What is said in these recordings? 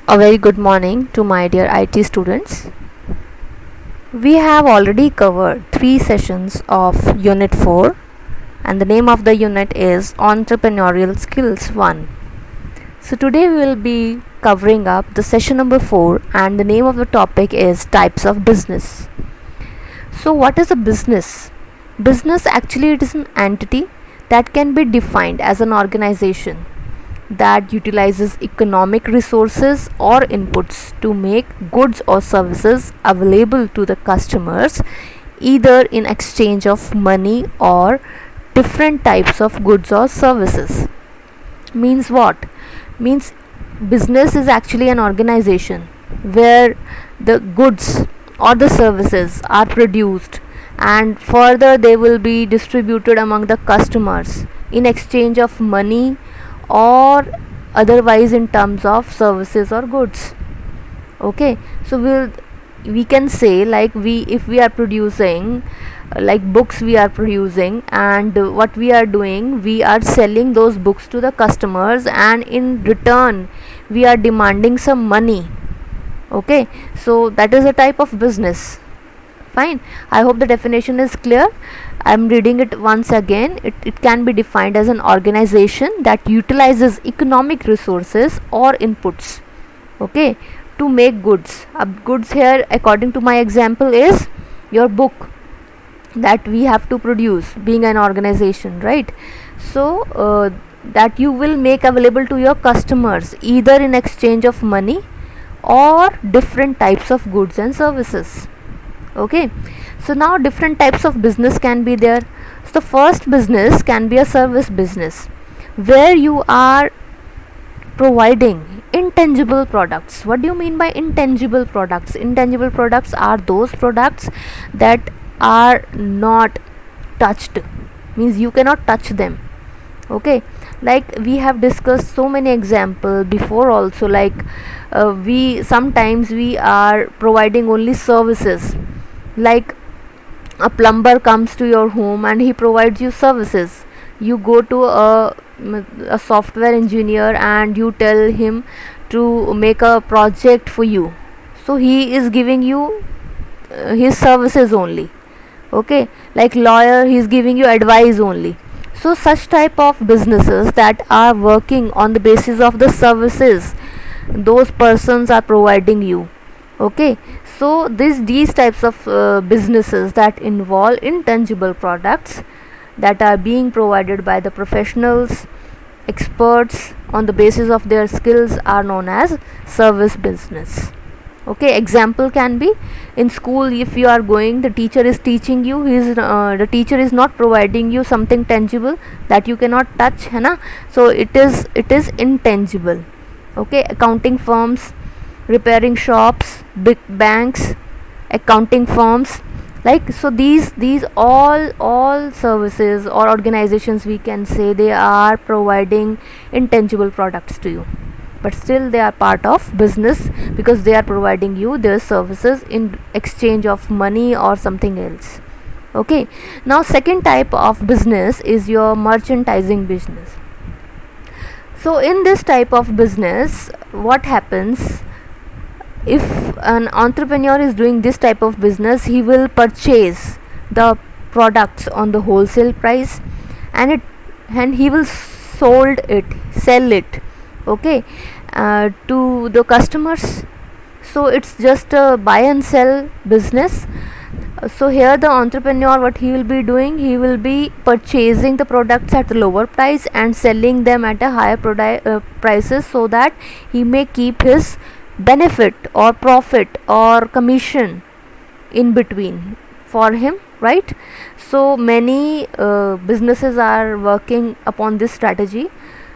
A very good morning to my dear IT students. We have already covered 3 sessions of Unit 4, and the name of the unit is Entrepreneurial Skills 1. So today we will be covering up the session number 4, and the name of the topic is Types of Business. So what is a business? Business actually it is an entity that can be defined as an organization that utilizes economic resources or inputs to make goods or services available to the customers, either in exchange of money or different types of goods or services. Means what? Means business is actually an organization where the goods or the services are produced and further they will be distributed among the customers in exchange of money or otherwise in terms of services or goods. Okay, so we can say, like, if we are producing like books we are producing, and what we are doing, we are selling those books to the customers, and in return we are demanding some money. Okay, so that is a type of business. Fine, I hope the definition is clear. I'm reading it once again. It can be defined as an organization that utilizes economic resources or inputs, okay, to make goods. Goods here, according to my example, is your book that we have to produce, being an organization, right? So that you will make available to your customers, either in exchange of money or different types of goods and services. Okay, so now different types of business can be there. So the first business can be a service business where you are providing intangible products. What do you mean by intangible products? Intangible products are those products that are not touched, means you cannot touch them. Okay, like we have discussed so many examples before also, like we sometimes we are providing only services, like a plumber comes to your home and he provides you services. You go to a software engineer and you tell him to make a project for you, so he is giving you his services only. Okay, like lawyer, he is giving you advice only. So such type of businesses that are working on the basis of the services those persons are providing you. Okay, so these types of businesses that involve intangible products that are being provided by the professionals, experts on the basis of their skills are known as service business. Okay, example can be in school. If you are going, the teacher is teaching you, the teacher is not providing you something tangible that you cannot touch, है ना? So it is intangible. Okay, accounting firms, repairing shops, big banks, accounting firms, like, so these all services or organizations, we can say, they are providing intangible products to you, but still they are part of business because they are providing you their services in exchange of money or something else. Okay, now second type of business is your merchandising business. So in this type of business, what happens, if an entrepreneur is doing this type of business, he will purchase the products on the wholesale price, and he will sell it, okay, to the customers. So it's just a buy and sell business. So here the entrepreneur, what he will be doing, he will be purchasing the products at a lower price and selling them at a higher prices, so that he may keep his benefit or profit or commission in between for him, right? So many businesses are working upon this strategy,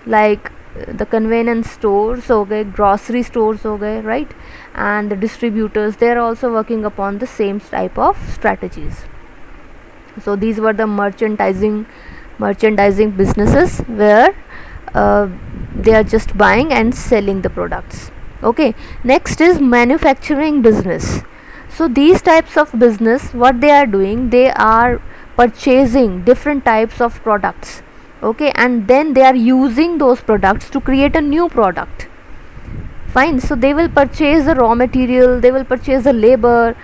like the convenience stores हो गए, grocery stores हो गए, right? And the distributors, they are also working upon the same type of strategies. So these were the merchandising businesses where they are just buying and selling the products. Okay, next is manufacturing business. So these types of business, what they are doing, they are purchasing different types of products, okay, and then they are using those products to create a new product. Fine. So they will purchase the raw material, they will purchase the labor,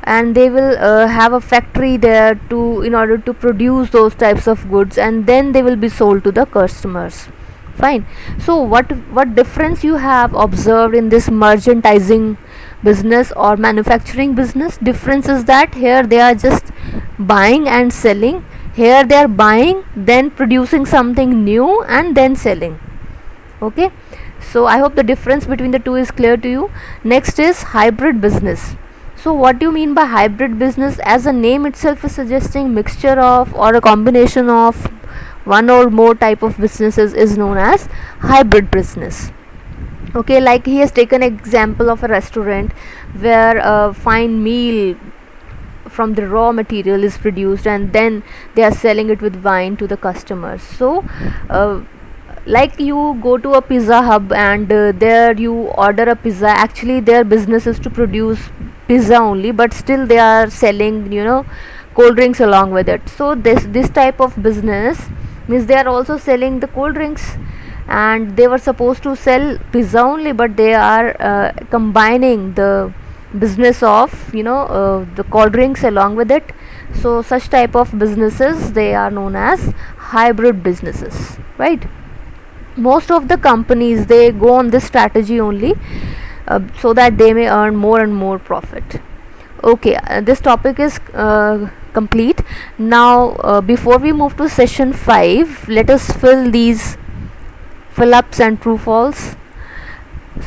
and they will have a factory there to in order to produce those types of goods, and then they will be sold to the customers. Fine. So what difference you have observed in this merchandising business or manufacturing business? Difference is that here they are just buying and selling, here they are buying, then producing something new and then selling. Okay, so I hope the difference between the two is clear to you. Next is hybrid business. So what do you mean by hybrid business? As the name itself is suggesting, mixture of or a combination of one or more type of businesses is known as hybrid business. Okay, like he has taken example of a restaurant where a fine meal from the raw material is produced and then they are selling it with wine to the customers. So like you go to a pizza hub and there you order a pizza. Actually their business is to produce pizza only, but still they are selling cold drinks along with it. So this type of business means they are also selling the cold drinks, and they were supposed to sell pizza only, but they are combining the business of the cold drinks along with it. So such type of businesses, they are known as hybrid businesses, right? Most of the companies, they go on this strategy only so that they may earn more and more profit. Okay, this topic is complete. Now before we move to session 5, let us fill ups and true false.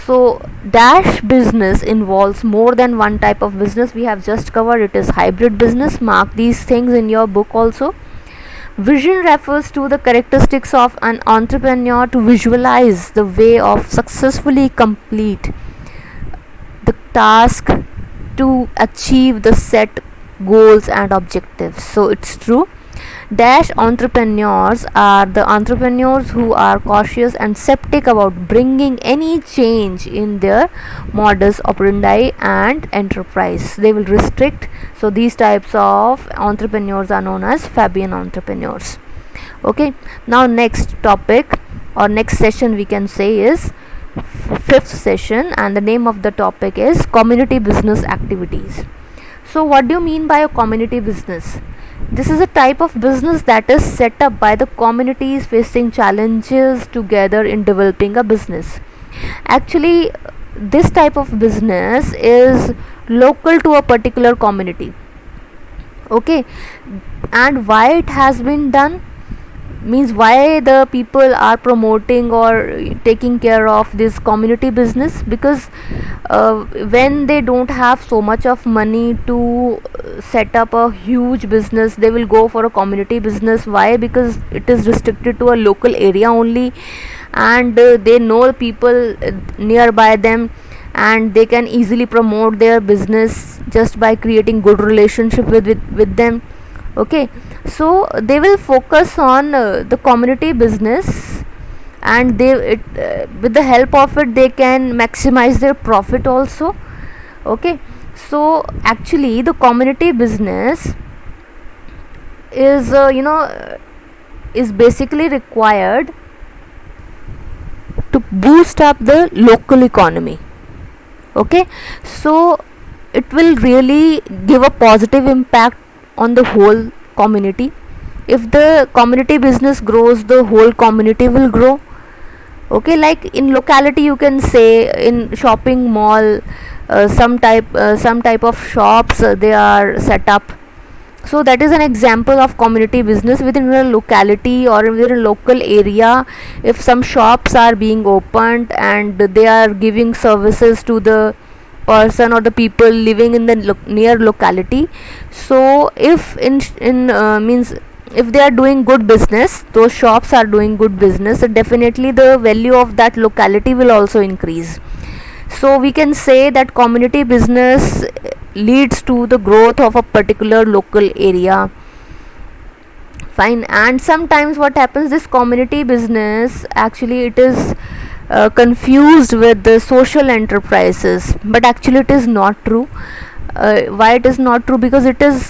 So dash business involves more than one type of business. We have just covered it is hybrid business. Mark these things in your book also. Vision refers to the characteristics of an entrepreneur to visualize the way of successfully complete the task to achieve the set goals and objectives. So it's true. Dash entrepreneurs are the entrepreneurs who are cautious and skeptic about bringing any change in their modus operandi and enterprise. They will restrict. So these types of entrepreneurs are known as Fabian entrepreneurs. Okay, now next topic or next session we can say is 5th session, and the name of the topic is community business activities. So what do you mean by a community business? This is a type of business that is set up by the communities facing challenges together in developing a business. Actually, this type of business is local to a particular community. Okay, and why it has been done means why the people are promoting or taking care of this community business, because when they don't have so much of money to set up a huge business, they will go for a community business. Why? Because it is restricted to a local area only, and they know people nearby them, and they can easily promote their business just by creating good relationship with them. Okay, so they will focus on the community business, and with the help of it they can maximize their profit also. Okay, so actually the community business is is basically required to boost up the local economy. Okay, so it will really give a positive impact on the whole community. If the community business grows, the whole community will grow. Okay, like in locality you can say in shopping mall, some type of shops they are set up. So that is an example of community business within a locality or within a local area. If some shops are being opened and they are giving services to the person or the people living in the near locality, so if means if they are doing good business, those shops are doing good business, so definitely the value of that locality will also increase. So we can say that community business leads to the growth of a particular local area. Fine. And sometimes what happens, this community business actually it is confused with the social enterprises, but actually it is not true. Why it is not true? Because it is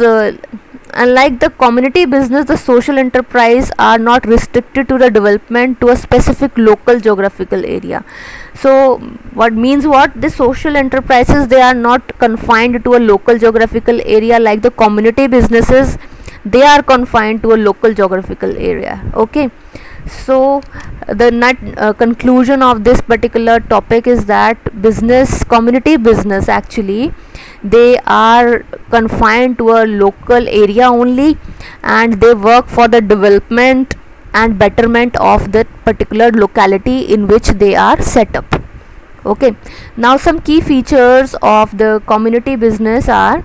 unlike the community business, the social enterprise are not restricted to the development to a specific local geographical area. So what means what? The social enterprises, they are not confined to a local geographical area like the community businesses, they are confined to a local geographical area. Okay, so the conclusion of this particular topic is that community business, actually they are confined to a local area only, and they work for the development and betterment of that particular locality in which they are set up. Okay, now some key features of the community business are: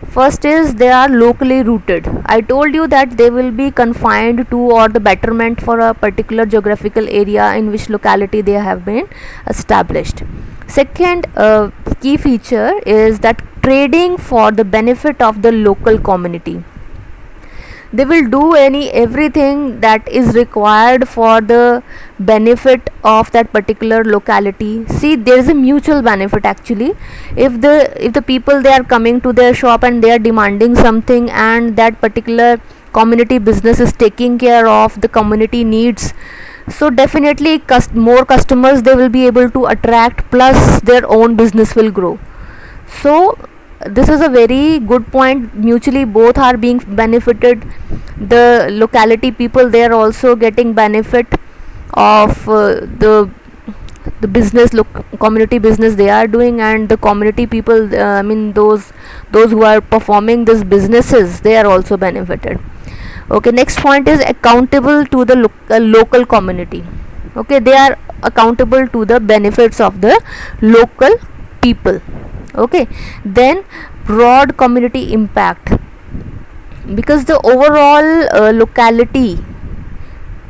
first is they are locally rooted. I told you that they will be confined to or the betterment for a particular geographical area in which locality they have been established. Second key feature is that trading for the benefit of the local community. They will do everything that is required for the benefit of that particular locality. See, there is a mutual benefit actually. If the people, they are coming to their shop and they are demanding something, and that particular community business is taking care of the community needs, so definitely more customers they will be able to attract, plus their own business will grow. So this is a very good point. Mutually both are being benefited. The locality people, they are also getting benefit of the business community business they are doing, and the community people, I mean those who are performing these businesses, they are also benefited. Okay, next point is accountable to the local community. Okay, they are accountable to the benefits of the local people. Okay, then broad community impact, because the overall locality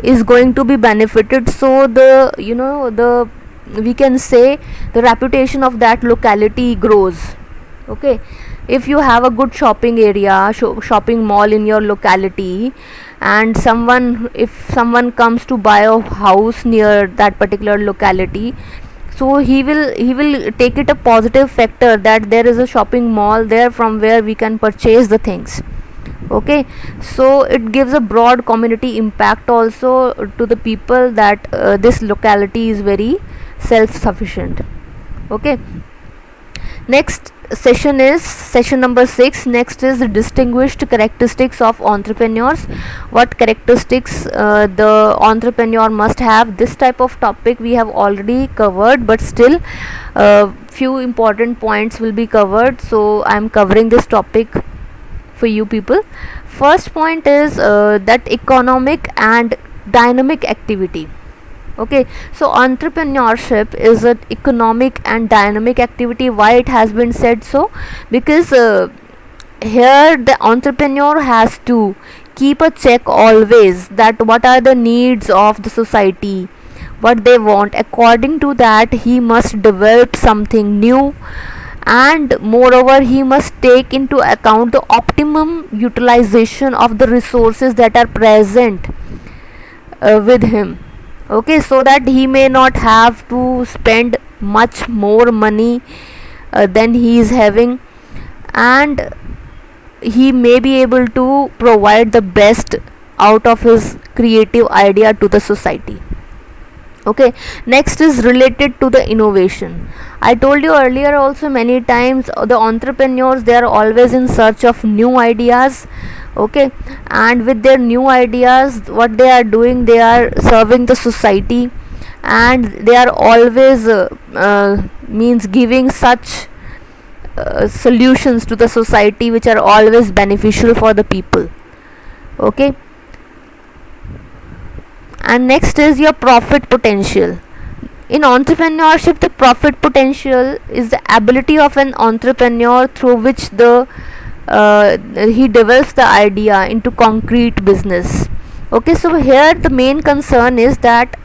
is going to be benefited, so the we can say the reputation of that locality grows. Okay, if you have a good shopping area, shopping mall in your locality, and if someone comes to buy a house near that particular locality, so he will take it a positive factor that there is a shopping mall there from where we can purchase the things. Okay, so it gives a broad community impact also to the people that this locality is very self sufficient. Okay, next session is session number 6. Next is the distinguished characteristics of entrepreneurs. What characteristics the entrepreneur must have. This type of topic we have already covered, but still few important points will be covered, so I am covering this topic for you people. First point is that economic and dynamic activity. Okay, so entrepreneurship is an economic and dynamic activity. Why it has been said so? Because here the entrepreneur has to keep a check always that what are the needs of the society, what they want. According to that, he must develop something new, and moreover he must take into account the optimum utilization of the resources that are present with him. Okay, so that he may not have to spend much more money than he is having, and he may be able to provide the best out of his creative idea to the society. Okay, next is related to the innovation. I told you earlier also many times, the entrepreneurs, they are always in search of new ideas. Okay, and with their new ideas, what they are doing, they are serving the society, and they are always means giving such solutions to the society which are always beneficial for the people. Okay, and next is your profit potential. In entrepreneurship, the profit potential is the ability of an entrepreneur through which he develops the idea into concrete business. Okay, so here the main concern is that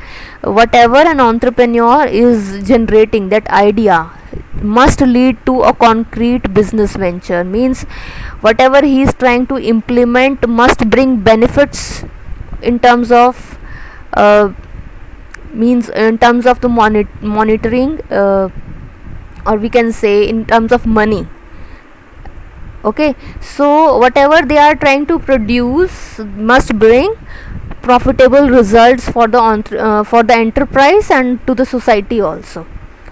whatever an entrepreneur is generating, that idea must lead to a concrete business venture. Means whatever he is trying to implement must bring benefits in terms of the monitoring, or we can say in terms of money. Okay, so whatever they are trying to produce must bring profitable results for the enterprise and to the society also.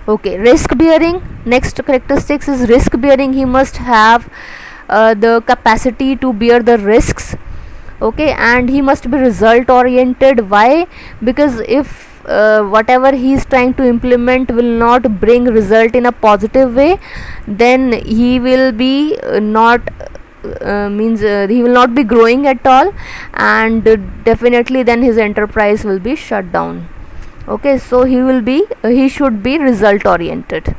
Okay, risk bearing. Next characteristics is risk bearing. He must have the capacity to bear the risks. Okay, and he must be result oriented. Why? Because if whatever he is trying to implement will not bring result in a positive way, then he will be not he will not be growing at all, and definitely then his enterprise will be shut down. Okay, so he should be result oriented.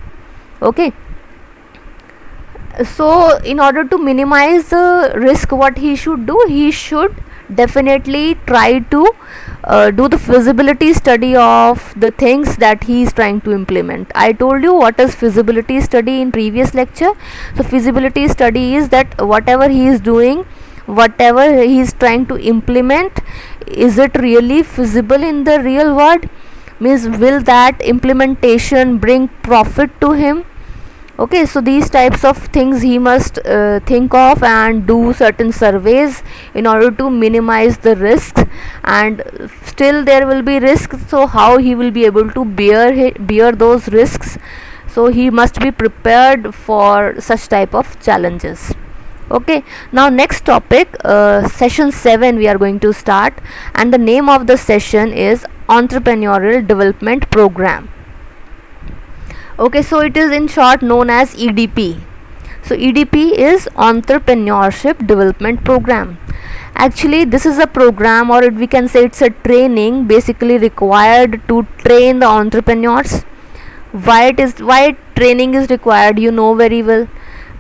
Okay, so in order to minimize the risk, what he should do, he should definitely try to do the feasibility study of the things that he is trying to implement. I told you what is feasibility study in previous lecture. So feasibility study is that whatever he is doing, whatever he is trying to implement, is it really feasible in the real world? Means will that implementation bring profit to him? Okay, so these types of things he must think of and do certain surveys in order to minimize the risks, and still there will be risks, so how he will be able to bear those risks? So he must be prepared for such type of challenges. Okay, now next topic, session 7 we are going to start, and the name of the session is Entrepreneurial Development Program. Okay, so it is in short known as EDP. So EDP is Entrepreneurship Development Program. Actually, this is a program, or we can say it's a training basically required to train the entrepreneurs. Why training is required, you know very well.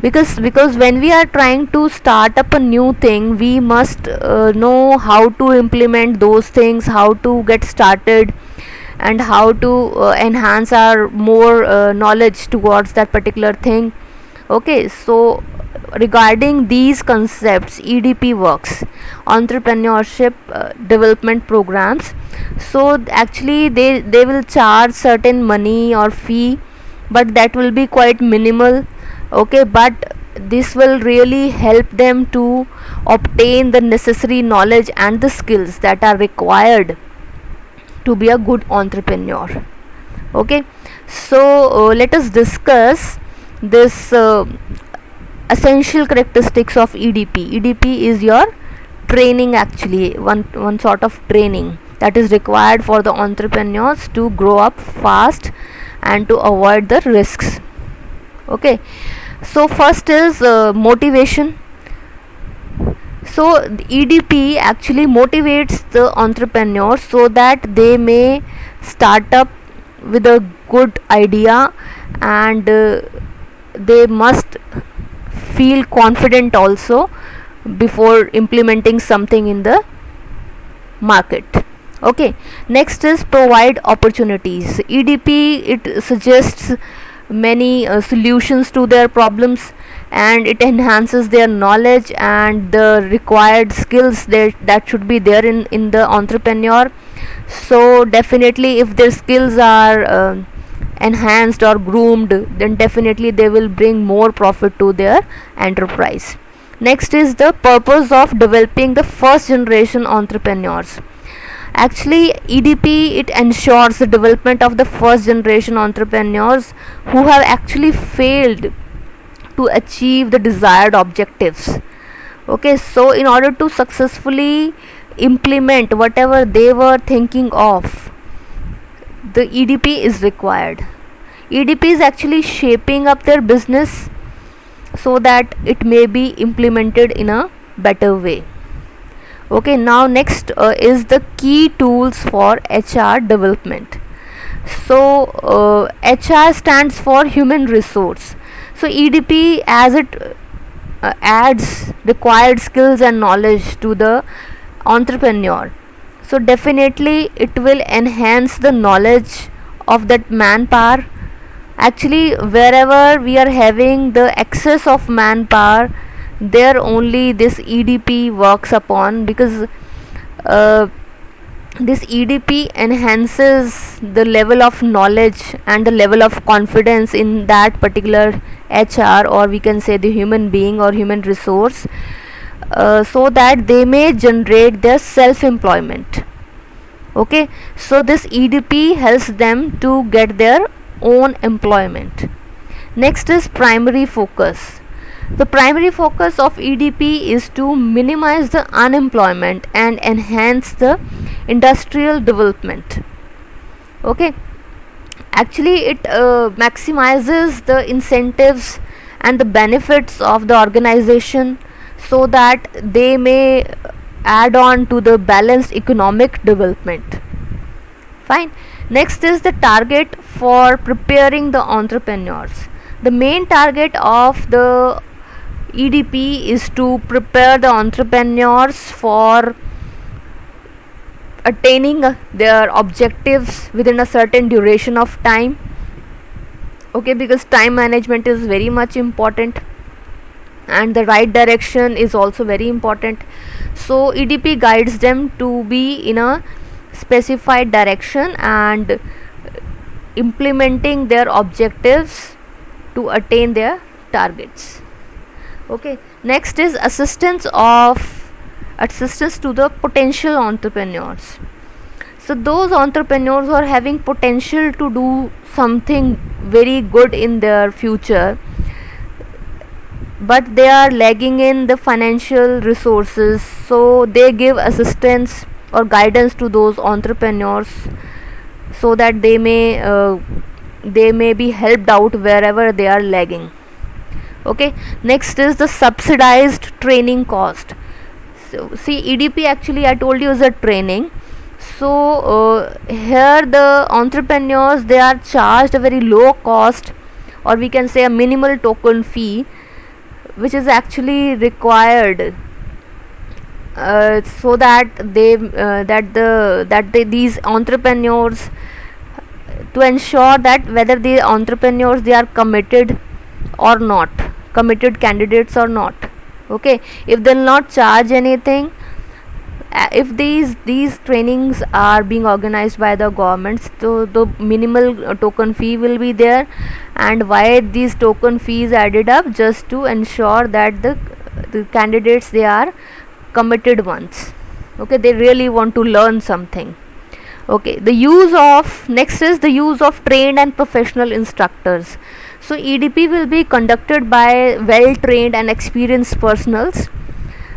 Because when we are trying to start up a new thing, we must know how to implement those things, how to get started, and how to enhance our more knowledge towards that particular thing. Okay, so regarding these concepts, EDP works, entrepreneurship development programs. So actually they will charge certain money or fee, but that will be quite minimal. Okay, but this will really help them to obtain the necessary knowledge and the skills that are required to be a good entrepreneur. Okay, so let us discuss this essential characteristics of EDP. EDP is your training, actually one sort of training that is required for the entrepreneurs to grow up fast and to avoid the risks. Okay, so first is motivation. So the EDP actually motivates the entrepreneurs so that they may start up with a good idea, and they must feel confident also before implementing something in the market. Okay, next is provide opportunities. EDP, it suggests many solutions to their problems, and it enhances their knowledge and the required skills that should be there in the entrepreneur. So definitely if their skills are enhanced or groomed, then definitely they will bring more profit to their enterprise. Next is the purpose of developing the first generation entrepreneurs. Actually, EDP, it ensures the development of the first generation entrepreneurs who have actually failed to achieve the desired objectives. Okay, so in order to successfully implement whatever they were thinking of, the EDP is required. EDP is actually shaping up their business so that it may be implemented in a better way. Okay, now next is the key tools for HR development. So HR stands for human resource. So EDP, as it adds required skills and knowledge to the entrepreneur, so definitely it will enhance the knowledge of that manpower. Actually, wherever we are having the excess of manpower, there only this EDP works upon, because this EDP enhances the level of knowledge and the level of confidence in that particular HR, or we can say the human being or human resource, so that they may generate their self-employment. Okay, so this EDP helps them to get their own employment. Next is primary focus. The primary focus of EDP is to minimize the unemployment and enhance the industrial development. Okay, actually it maximizes the incentives and the benefits of the organization, so that they may add on to the balanced economic development. Fine. Next is the target for preparing the entrepreneurs. The main target of the EDP is to prepare the entrepreneurs for attaining their objectives within a certain duration of time. Okay, because time management is very much important, and the right direction is also very important. So EDP guides them to be in a specified direction and implementing their objectives to attain their targets. Okay, next is assistance to the potential entrepreneurs. So those entrepreneurs who are having potential to do something very good in their future, but they are lagging in the financial resources, so they give assistance or guidance to those entrepreneurs, so that they may be helped out wherever they are lagging. Okay, next is the subsidized training cost. So see, EDP actually I told you is a training. So here the entrepreneurs, they are charged a very low cost, or we can say a minimal token fee, which is actually required so that these entrepreneurs, to ensure that whether the entrepreneurs, they are committed or not, committed candidates or not. Okay, if they'll not charge anything, if these trainings are being organized by the governments, so the minimal token fee will be there. And why these token fees added up? Just to ensure that the candidates, they are committed ones. Okay, they really want to learn something. Okay, next is the use of trained and professional instructors. So EDP will be conducted by well trained and experienced personals,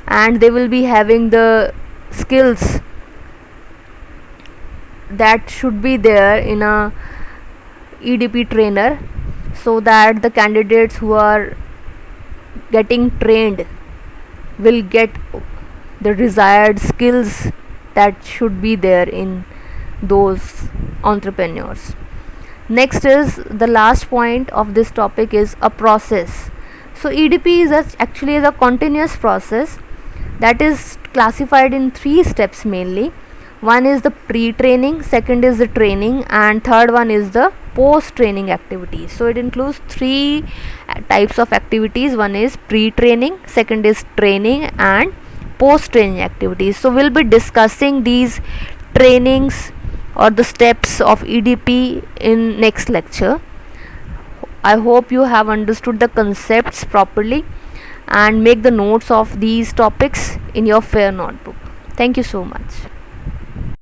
and they will be having the skills that should be there in a EDP trainer, so that the candidates who are getting trained will get the desired skills that should be there in those entrepreneurs. Next is the last point of this topic is a process. So EDP is actually a continuous process that is classified in 3 steps mainly. One is the pre-training, second is the training, and third one is the post-training activities. So it includes 3 types of activities. One is pre-training, second is training, and post-training activities. So we'll be discussing these trainings or the steps of EDP in next lecture. I hope you have understood the concepts properly, and make the notes of these topics in your fair notebook. Thank you so much.